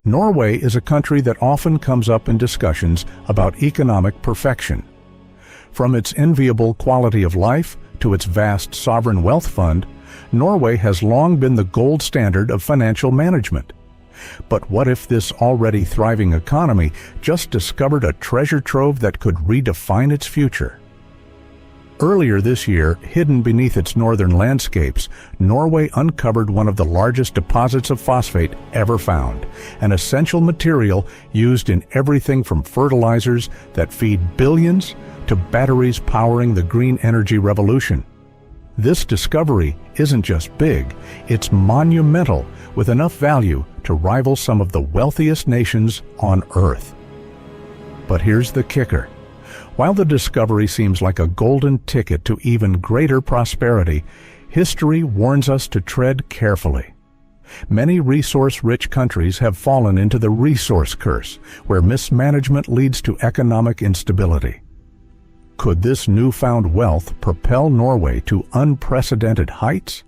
Norway is a country that often comes up in discussions about economic perfection. From its enviable quality of life to its vast sovereign wealth fund, Norway has long been the gold standard of financial management. But what if this already thriving economy just discovered a treasure trove that could redefine its future? Earlier this year, hidden beneath its northern landscapes, Norway uncovered one of the largest deposits of phosphate ever found, an essential material used in everything from fertilizers that feed billions to batteries powering the green energy revolution. This discovery isn't just big, it's monumental, with enough value to rival some of the wealthiest nations on Earth. But here's the kicker. While the discovery seems like a golden ticket to even greater prosperity, history warns us to tread carefully. Many resource-rich countries have fallen into the resource curse, where mismanagement leads to economic instability. Could this newfound wealth propel Norway to unprecedented heights,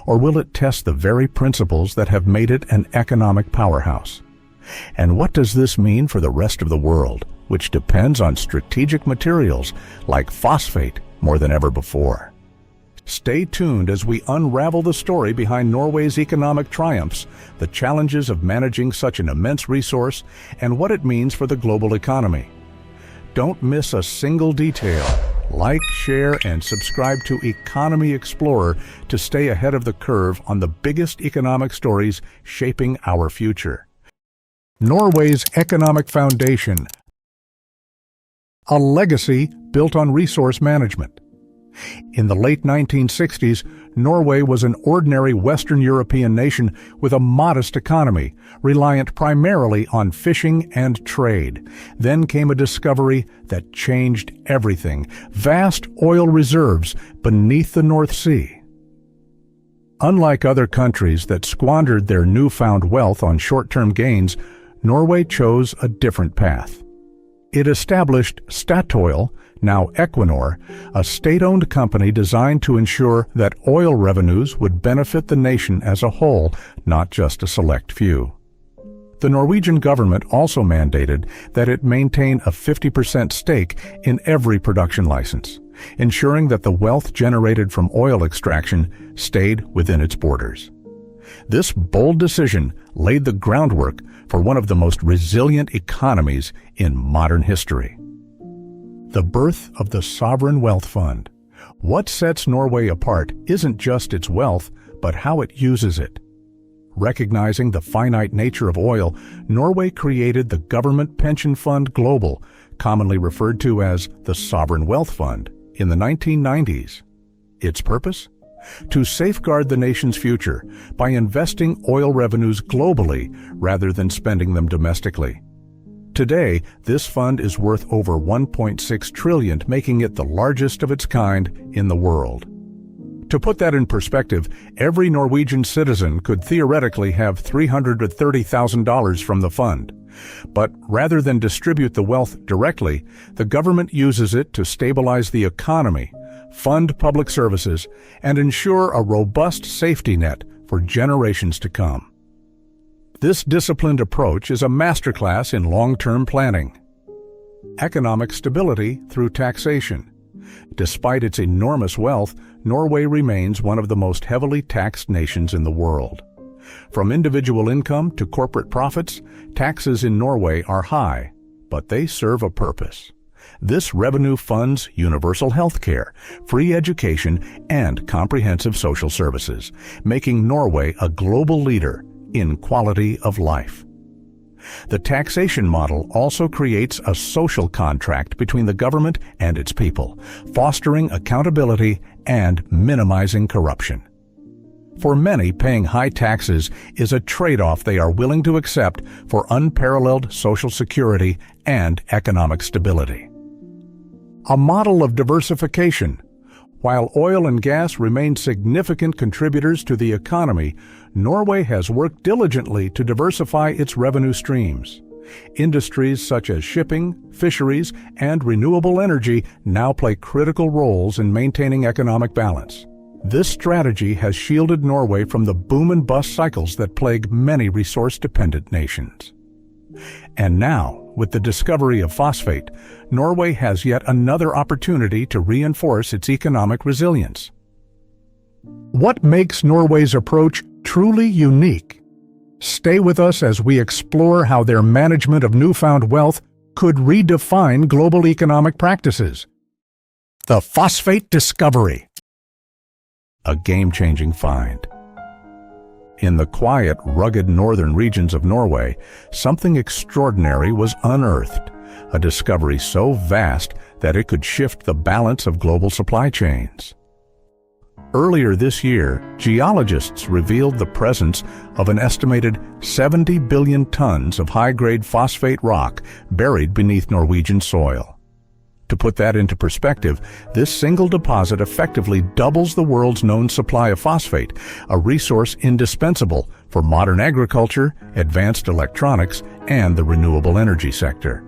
or will it test the very principles that have made it an economic powerhouse? And what does this mean for the rest of the world, which depends on strategic materials like phosphate more than ever before? Stay tuned as we unravel the story behind Norway's economic triumphs, the challenges of managing such an immense resource, and what it means for the global economy. Don't miss a single detail. Like, share, and subscribe to Economy Explorer to stay ahead of the curve on the biggest economic stories shaping our future. Norway's economic foundation, a legacy built on resource management. In the late 1960s, Norway was an ordinary Western European nation with a modest economy, reliant primarily on fishing and trade. Then came a discovery that changed everything: vast oil reserves beneath the North Sea. Unlike other countries that squandered their newfound wealth on short-term gains, Norway chose a different path. It established Statoil, now Equinor, a state-owned company designed to ensure that oil revenues would benefit the nation as a whole, not just a select few. The Norwegian government also mandated that it maintain a 50% stake in every production license, ensuring that the wealth generated from oil extraction stayed within its borders. This bold decision laid the groundwork for one of the most resilient economies in modern history. The birth of the Sovereign Wealth Fund. What sets Norway apart isn't just its wealth, but how it uses it. Recognizing the finite nature of oil, Norway created the Government Pension Fund Global, commonly referred to as the Sovereign Wealth Fund, in the 1990s. Its purpose? To safeguard the nation's future by investing oil revenues globally rather than spending them domestically. Today, this fund is worth over $1.6 trillion, making it the largest of its kind in the world. To put that in perspective, every Norwegian citizen could theoretically have $330,000 from the fund. But rather than distribute the wealth directly, the government uses it to stabilize the economy, fund public services, and ensure a robust safety net for generations to come. This disciplined approach is a masterclass in long-term planning. Economic stability through taxation. Despite its enormous wealth, Norway remains one of the most heavily taxed nations in the world. From individual income to corporate profits, taxes in Norway are high, but they serve a purpose. This revenue funds universal health care, free education, and comprehensive social services, making Norway a global leader in quality of life. The taxation model also creates a social contract between the government and its people, fostering accountability and minimizing corruption. For many, paying high taxes is a trade-off they are willing to accept for unparalleled social security and economic stability. A model of diversification. While oil and gas remain significant contributors to the economy, Norway has worked diligently to diversify its revenue streams. Industries such as shipping, fisheries, and renewable energy now play critical roles in maintaining economic balance. This strategy has shielded Norway from the boom and bust cycles that plague many resource-dependent nations. And now, with the discovery of phosphate, Norway has yet another opportunity to reinforce its economic resilience. What makes Norway's approach truly unique? Stay with us as we explore how their management of newfound wealth could redefine global economic practices. The phosphate discovery. A game-changing find. In the quiet, rugged northern regions of Norway, something extraordinary was unearthed, a discovery so vast that it could shift the balance of global supply chains. Earlier this year, geologists revealed the presence of an estimated 70 billion tons of high-grade phosphate rock buried beneath Norwegian soil. To put that into perspective, this single deposit effectively doubles the world's known supply of phosphate, a resource indispensable for modern agriculture, advanced electronics, and the renewable energy sector.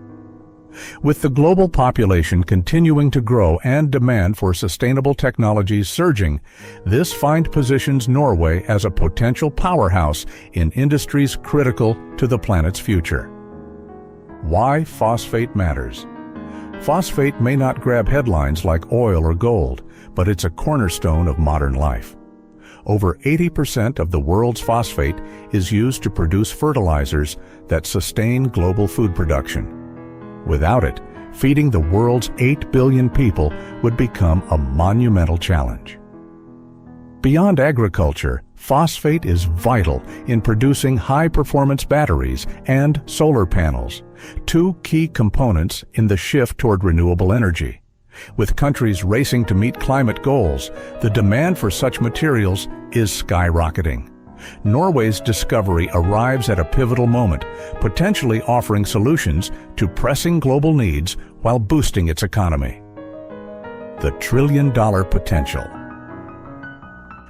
With the global population continuing to grow and demand for sustainable technologies surging, this find positions Norway as a potential powerhouse in industries critical to the planet's future. Why phosphate matters. Phosphate may not grab headlines like oil or gold, but it's a cornerstone of modern life. Over 80% of the world's phosphate is used to produce fertilizers that sustain global food production. Without it, feeding the world's 8 billion people would become a monumental challenge. Beyond agriculture, phosphate is vital in producing high-performance batteries and solar panels, two key components in the shift toward renewable energy. With countries racing to meet climate goals, the demand for such materials is skyrocketing. Norway's discovery arrives at a pivotal moment, potentially offering solutions to pressing global needs while boosting its economy. The trillion-dollar potential.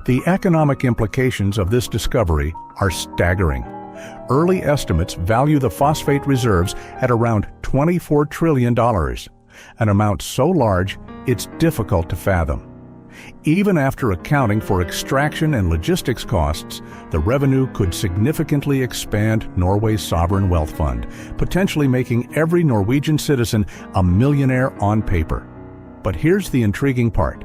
The economic implications of this discovery are staggering. Early estimates value the phosphate reserves at around $24 trillion, an amount so large it's difficult to fathom. Even after accounting for extraction and logistics costs, the revenue could significantly expand Norway's sovereign wealth fund, potentially making every Norwegian citizen a millionaire on paper. But here's the intriguing part.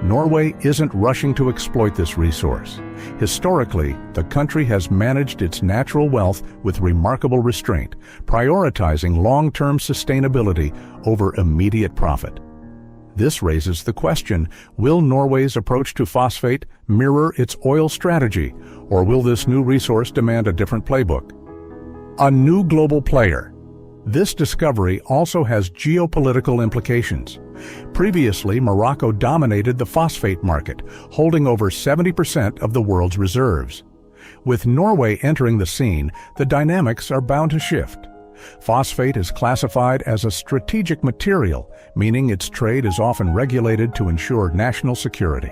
Norway isn't rushing to exploit this resource. Historically, the country has managed its natural wealth with remarkable restraint, prioritizing long-term sustainability over immediate profit. This raises the question, will Norway's approach to phosphate mirror its oil strategy, or will this new resource demand a different playbook? A new global player. This discovery also has geopolitical implications. Previously, Morocco dominated the phosphate market, holding over 70% of the world's reserves. With Norway entering the scene, the dynamics are bound to shift. Phosphate is classified as a strategic material, meaning its trade is often regulated to ensure national security.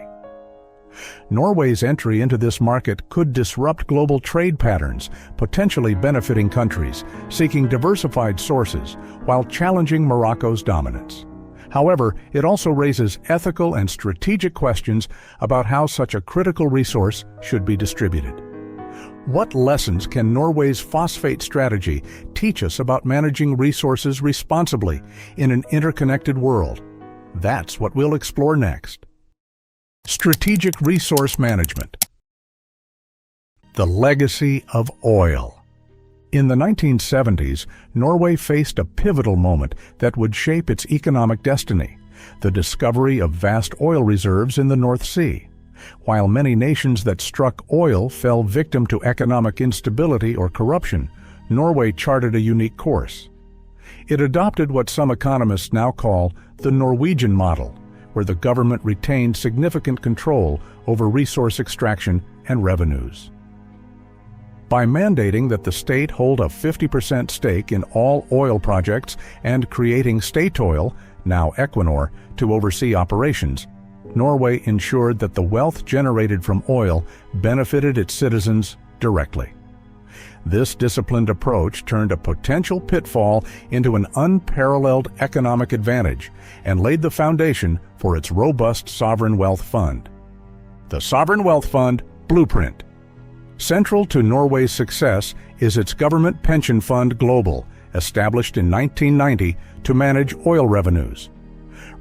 Norway's entry into this market could disrupt global trade patterns, potentially benefiting countries seeking diversified sources while challenging Morocco's dominance. However, it also raises ethical and strategic questions about how such a critical resource should be distributed. What lessons can Norway's phosphate strategy teach us about managing resources responsibly in an interconnected world? That's what we'll explore next. Strategic resource management. The legacy of oil. In the 1970s, Norway faced a pivotal moment that would shape its economic destiny, the discovery of vast oil reserves in the North Sea. While many nations that struck oil fell victim to economic instability or corruption, Norway charted a unique course. It adopted what some economists now call the Norwegian model, where the government retained significant control over resource extraction and revenues. By mandating that the state hold a 50% stake in all oil projects and creating Statoil, now Equinor, to oversee operations, Norway ensured that the wealth generated from oil benefited its citizens directly. This disciplined approach turned a potential pitfall into an unparalleled economic advantage and laid the foundation for its robust sovereign wealth fund. The Sovereign Wealth Fund Blueprint. Central to Norway's success is its government pension fund Global, established in 1990 to manage oil revenues.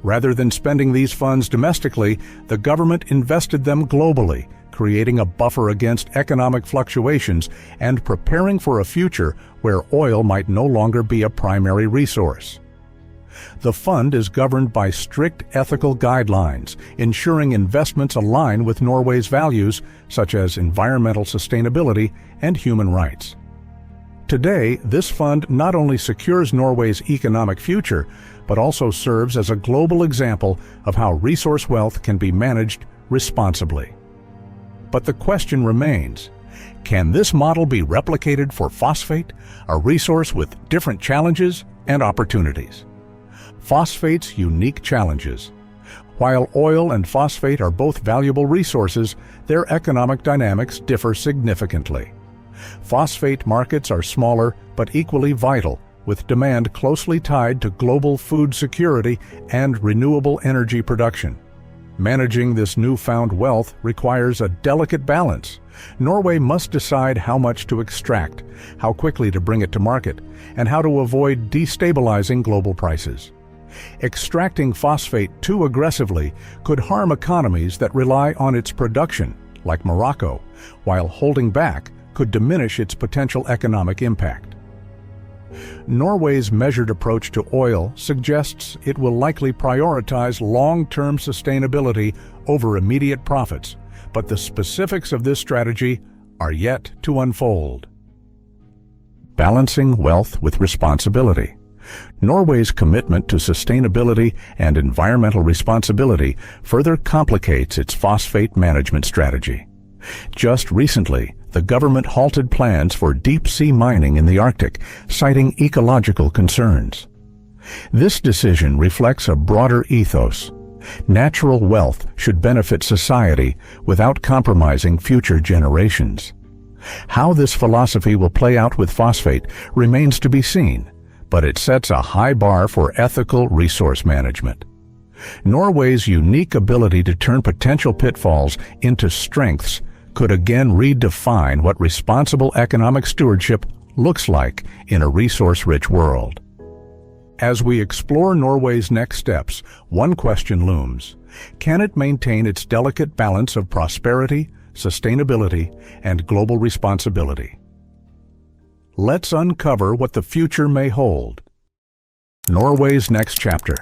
Rather than spending these funds domestically, the government invested them globally, creating a buffer against economic fluctuations and preparing for a future where oil might no longer be a primary resource. The fund is governed by strict ethical guidelines, ensuring investments align with Norway's values such as environmental sustainability and human rights. Today, this fund not only secures Norway's economic future, but also serves as a global example of how resource wealth can be managed responsibly. But the question remains, can this model be replicated for phosphate, a resource with different challenges and opportunities? Phosphate's unique challenges. While oil and phosphate are both valuable resources, their economic dynamics differ significantly. Phosphate markets are smaller but equally vital, with demand closely tied to global food security and renewable energy production. Managing this newfound wealth requires a delicate balance. Norway must decide how much to extract, how quickly to bring it to market, and how to avoid destabilizing global prices. Extracting phosphate too aggressively could harm economies that rely on its production, like Morocco, while holding back could diminish its potential economic impact. Norway's measured approach to oil suggests it will likely prioritize long-term sustainability over immediate profits, but the specifics of this strategy are yet to unfold. Balancing wealth with responsibility. Norway's commitment to sustainability and environmental responsibility further complicates its phosphate management strategy. Just recently, the government halted plans for deep-sea mining in the Arctic, citing ecological concerns. This decision reflects a broader ethos. Natural wealth should benefit society without compromising future generations. How this philosophy will play out with phosphate remains to be seen, but it sets a high bar for ethical resource management. Norway's unique ability to turn potential pitfalls into strengths could again redefine what responsible economic stewardship looks like in a resource-rich world. As we explore Norway's next steps, one question looms: can it maintain its delicate balance of prosperity, sustainability, and global responsibility? Let's uncover what the future may hold. Norway's next chapter.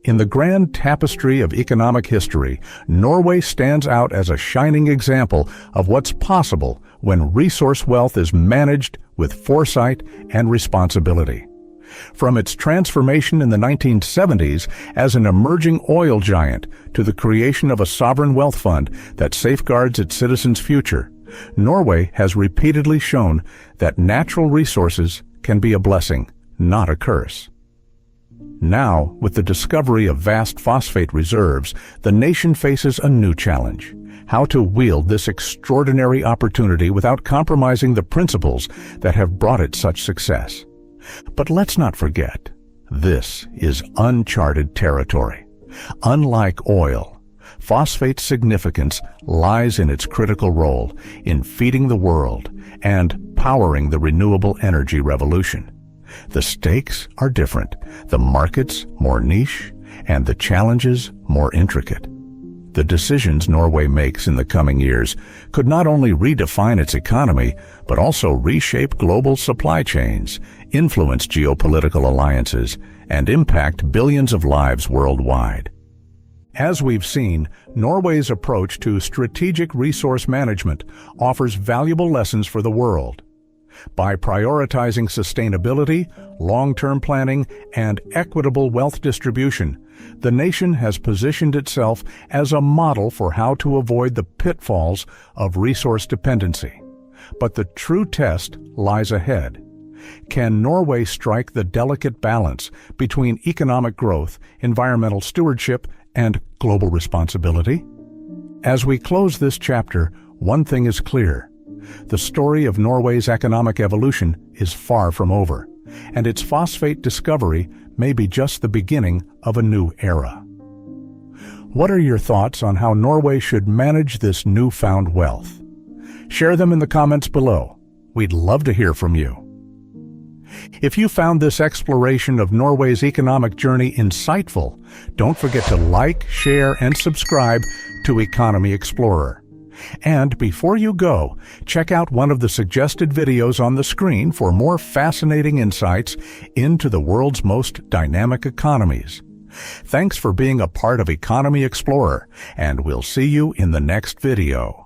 In the grand tapestry of economic history, Norway stands out as a shining example of what's possible when resource wealth is managed with foresight and responsibility. From its transformation in the 1970s as an emerging oil giant to the creation of a sovereign wealth fund that safeguards its citizens' future, Norway has repeatedly shown that natural resources can be a blessing, not a curse. Now, with the discovery of vast phosphate reserves, the nation faces a new challenge: how to wield this extraordinary opportunity without compromising the principles that have brought it such success. But let's not forget, this is uncharted territory. Unlike oil, phosphate's significance lies in its critical role in feeding the world and powering the renewable energy revolution. The stakes are different, the markets more niche, and the challenges more intricate. The decisions Norway makes in the coming years could not only redefine its economy, but also reshape global supply chains, influence geopolitical alliances, and impact billions of lives worldwide. As we've seen, Norway's approach to strategic resource management offers valuable lessons for the world. By prioritizing sustainability, long-term planning, and equitable wealth distribution, the nation has positioned itself as a model for how to avoid the pitfalls of resource dependency. But the true test lies ahead. Can Norway strike the delicate balance between economic growth, environmental stewardship, and global responsibility? As we close this chapter, one thing is clear. The story of Norway's economic evolution is far from over, and its phosphate discovery may be just the beginning of a new era. What are your thoughts on how Norway should manage this newfound wealth? Share them in the comments below. We'd love to hear from you. If you found this exploration of Norway's economic journey insightful, don't forget to like, share, and subscribe to Economy Explorer. And before you go, check out one of the suggested videos on the screen for more fascinating insights into the world's most dynamic economies. Thanks for being a part of Economy Explorer, and we'll see you in the next video.